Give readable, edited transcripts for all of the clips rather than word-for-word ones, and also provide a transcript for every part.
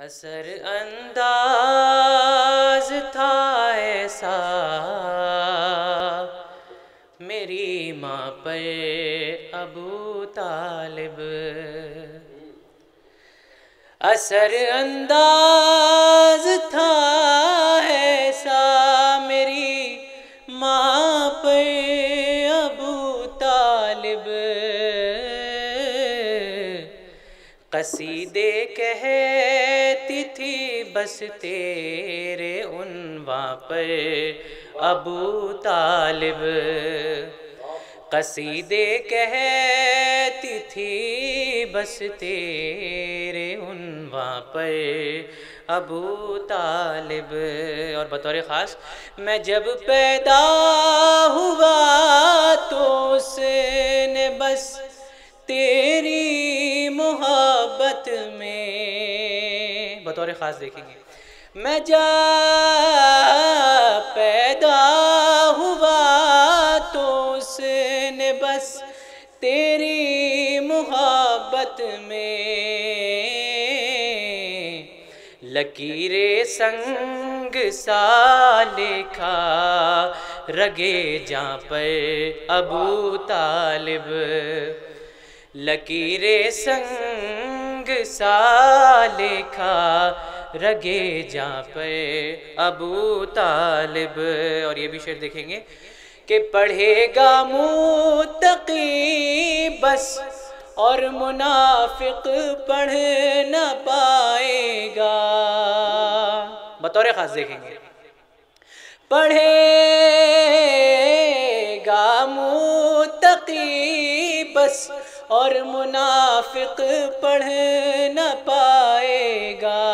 اثر انداز تھا ایسا میری ماں پر ابو طالب، اثر انداز تھا ایسا میری ماں پر ابو طالب، قصیدے کہتی تھی بس تیرے عنواں پر ابو طالب، قصیدے کہتی تھی بس تیرے عنواں پر ابو طالب۔ اور بطور خاص میں جب پیدا ہوا تو اس نے بس تیری محبت میں، بطور خاص دیکھیں گے، میں جب پیدا ہوا تو اس نے بس تیری محبت میں لکیر سنگ سا لکھا رگے جاں پر ابو طالب، لکیر سنگ سا لکھا رگے جاں پر ابو طالب۔ اور یہ بھی شعر دیکھیں گے کہ پڑھے گا متقی بس اور منافق پڑھ نہ پائے گا، بطور خاص دیکھیں گے، پڑھے گا متقی بس اور منافق پڑھ نہ پائے گا،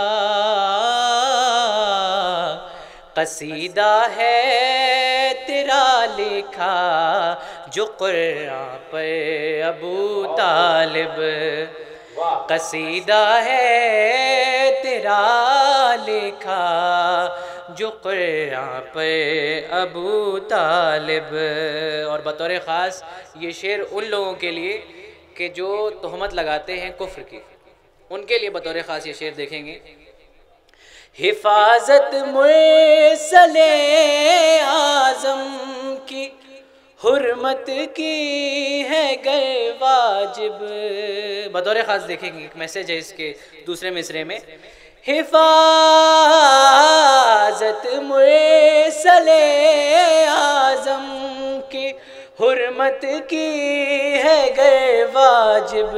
قصیدہ ہے تیرا لکھا جو قرآن پر ابو طالب، قصیدہ ہے تیرا لکھا جو قرآن پر ابو طالب۔ اور بطور خاص یہ شعر ان لوگوں کے لیے کہ جو تہمت لگاتے ہیں کفر کی، ان کے لیے بطور خاص یہ شعر دیکھیں گے، حفاظت مرسل اعظم کی حرمت کی ہے گر واجب، بطور خاص دیکھیں گے، ایک میسیج ہے اس کے دوسرے مصرعے میں، حفاظت مرسل اعظم کی حرمت کی ہے گر واجب،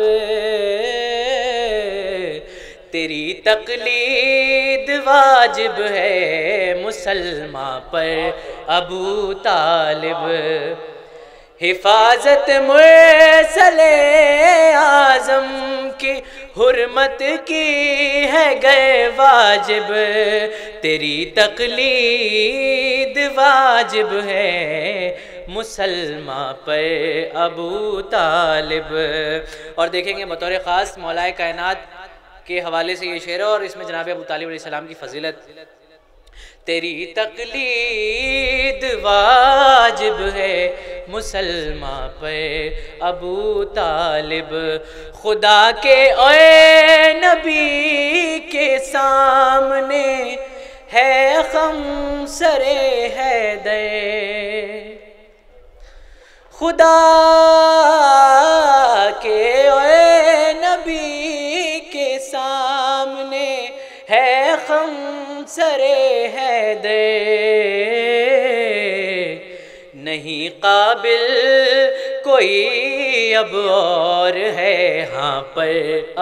تیری تقلید واجب ہے مسلمان پر ابو طالب، حفاظت مرسل اعظم کی حرمت کی ہے گر واجب، تیری تقلید واجب ہے مسلمان پر ابو طالب۔ اور دیکھیں گے بطور خاص مولا کائنات کے حوالے سے یہ شعر ہے اور اس میں جناب ابو طالب علیہ السلام کی فضیلت، تیری تقلید واجب ہے مسلمان پر ابو طالب، خدا کے اے نبی کے سامنے ہے خمسر حیدر، خدا کے اے نبی کے سامنے ہے خمسر حیدر، نہیں قابل کوئی اب اور ہے ہاں پر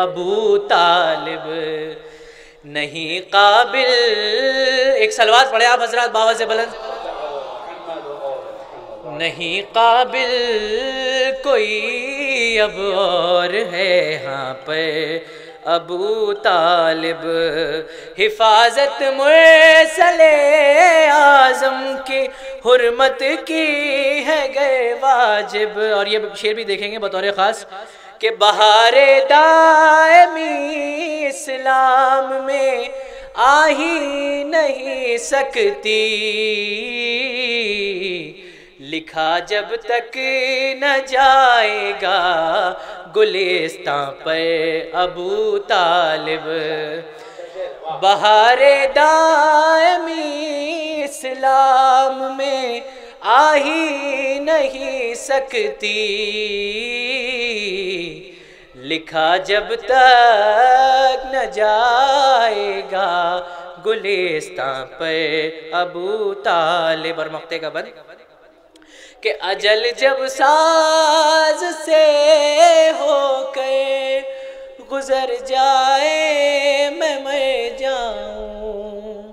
ابو طالب، نہیں قابل، ایک سلوات پڑھے آپ حضرات باوا سے بلند، نہیں قابل کوئی اب اور ہے ہاں پر ابو طالب، حفاظت مرسل اعظم کی حرمت کی ہے گر واجب۔ اور یہ شعر بھی دیکھیں گے بطور خاص کہ بہار دائمی اسلام میں آ ہی نہیں سکتی، لکھا جب تک نہ جائے گا گلستان پر ابو طالب، بہار دائمی اسلام میں آ ہی نہیں سکتی، لکھا جب تک نہ جائے گا گلستان پہ ابو طالب۔ اور مقطع کا بند کہ اجل جب ساز سے ہو کے گزر جائے میں مر جاؤں،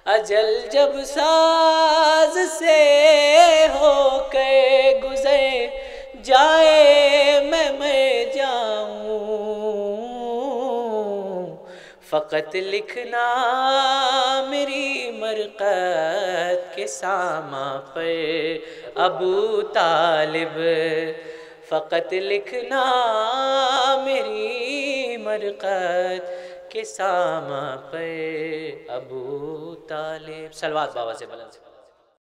اجل جب ساز سے ہو کے گزر جائے میں مر جاؤں، فقط لکھنا میری مرقد کے ساماں پہ ابو طالب، فقط لکھنا میری مرقد کے ساماں پہ ابو طالب۔ صلوات بابا سے بلند سے۔